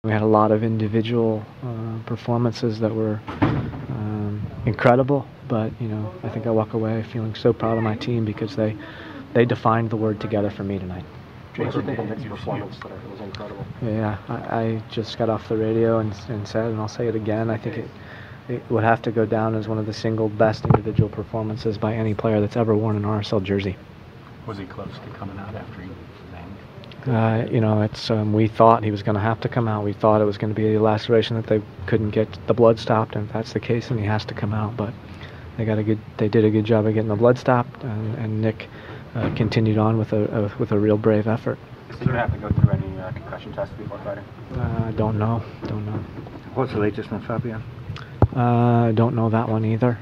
We had a lot of individual performances that were incredible, but I think I walk away feeling so proud of my team because they defined the word together for me tonight. What do you think of Nick's performance today? It was incredible. Yeah, I just got off the radio and said, and I'll say it again, I think it would have to go down as one of the single best individual performances by any player that's ever worn an RSL jersey. Was he close to coming out after he banged? We thought he was going to have to come out. We thought it was going to be a laceration that they couldn't get the blood stopped, and if that's the case, then he has to come out. But they did a good job of getting the blood stopped, and Nick continued on with a real brave effort. Did you have to go through any concussion tests before fighting? Don't know. What's the latest on Fabian? Don't know that one either.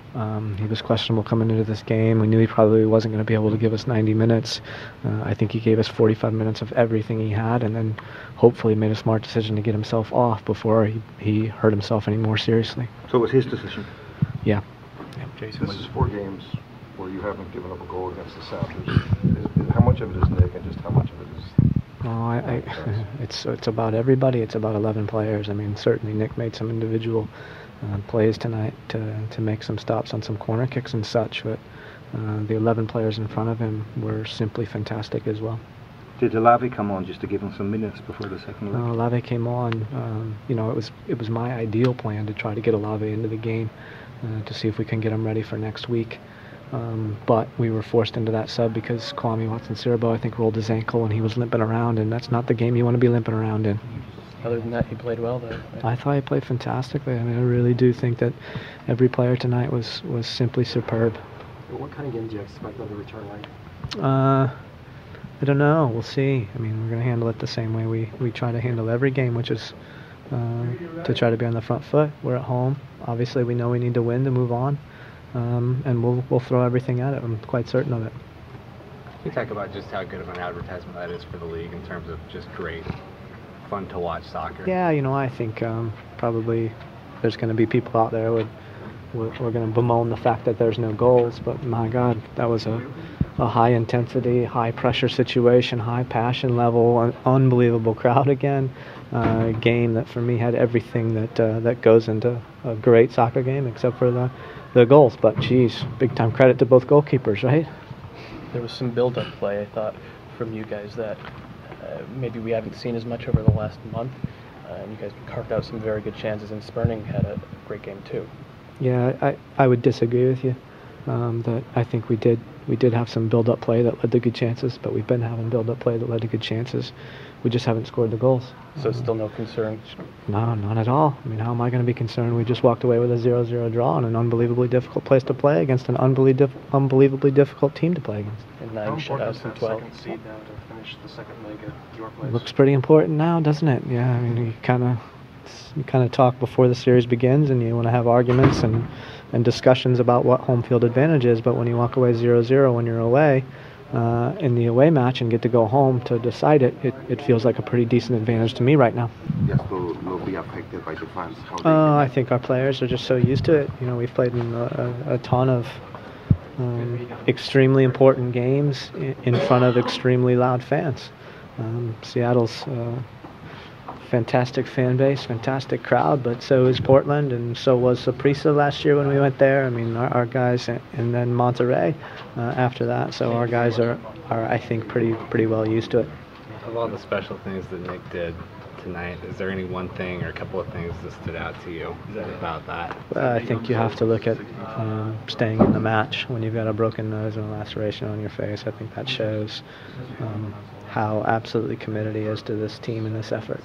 He was questionable coming into this game. We knew he probably wasn't going to be able to give us 90 minutes. I think he gave us 45 minutes of everything he had, and then hopefully made a smart decision to get himself off before he hurt himself any more seriously. So it was his decision? Yeah. Jason, this is 4 games where you haven't given up a goal against the Sounders. How much of it is Nick, and just how much of it is... It's about everybody. It's about 11 players. I mean, certainly Nick made some individual plays tonight to make some stops on some corner kicks and such, but the 11 players in front of him were simply fantastic as well. Did Olave come on just to give him some minutes before the second leg? Olave came on. It was my ideal plan to try to get Olave into the game to see if we can get him ready for next week. But we were forced into that sub because Kwame Watson-Sirbo, I think, rolled his ankle and he was limping around, and that's not the game you want to be limping around in. Other than that, he played well, though. Right? I thought he played fantastically. I mean, I really do think that every player tonight was simply superb. What kind of game do you expect them to return like? I don't know. We'll see. I mean, we're going to handle it the same way we try to handle every game, which is to try to be on the front foot. We're at home. Obviously, we know we need to win to move on, and we'll throw everything at it. I'm quite certain of it. Can you talk about just how good of an advertisement that is for the league in terms of just great, fun to watch soccer? Yeah, I think probably there's going to be people out there we're going to bemoan the fact that there's no goals, but my God, that was a high intensity, high pressure situation, high passion level, an unbelievable crowd again. Game that for me had everything that goes into a great soccer game except for the goals. But geez, big time credit to both goalkeepers, right? There was some build-up play, I thought, from you guys that maybe we haven't seen as much over the last month. And you guys carved out some very good chances, and Spurning had a great game too. Yeah, I would disagree with you. That I think we did have some build-up play that led to good chances, but we've been having build-up play that led to good chances. We just haven't scored the goals. So still no concern? No, not at all. I mean, how am I going to be concerned? We just walked away with a 0-0 draw on an unbelievably difficult place to play against an unbelievably difficult team to play against. And 9 shutouts in 12. Second seed now to finish the second leg at your place. Looks pretty important now, doesn't it? Yeah, I mean, you kind of talk before the series begins, and you want to have arguments and discussions about what home field advantage is, but when you walk away 0-0 when you're away in the away match and get to go home to decide it feels like a pretty decent advantage to me right now. Yes, will be affected by the fans. I think our players are just so used to it. We've played in a ton of extremely important games in front of extremely loud fans. Seattle's fantastic fan base, fantastic crowd, but so is Portland, and so was Saprissa last year when we went there. I mean, our guys, and then Monterey after that. So our guys are I think pretty well used to it. Of all the special things that Nick did tonight, is there any one thing or a couple of things that stood out to you about that? I think you have to look at staying in the match when you've got a broken nose and a laceration on your face. I think that shows how absolutely committed he is to this team and this effort.